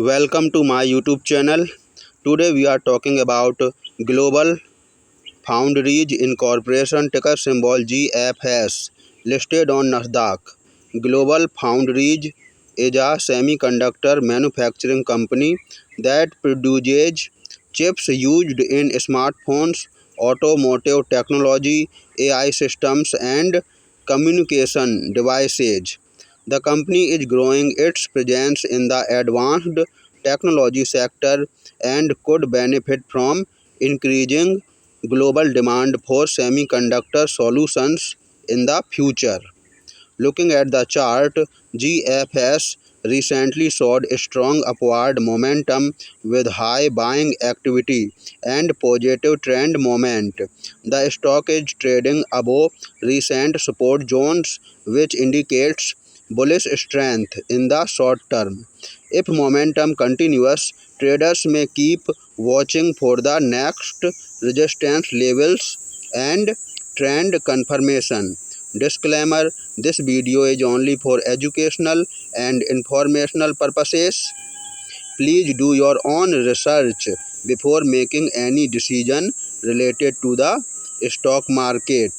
Welcome to my YouTube channel. Today we are talking about Global Foundries Incorporation, ticker symbol GFS, listed on NASDAQ. Global Foundries is a semiconductor manufacturing company that produces chips used in smartphones, automotive technology, AI systems, and communication devices. The company is growing its presence in the advanced technology sector and could benefit from increasing global demand for semiconductor solutions in the future. Looking at the chart, GFS recently showed strong upward momentum with high buying activity and positive trend moment. The stock is trading above recent support zones, which indicates bullish strength in the short term. If momentum continues, traders may keep watching for the next resistance levels and trend confirmation. Disclaimer: this video is only for educational and informational purposes. Please do your own research before making any decision related to the stock market.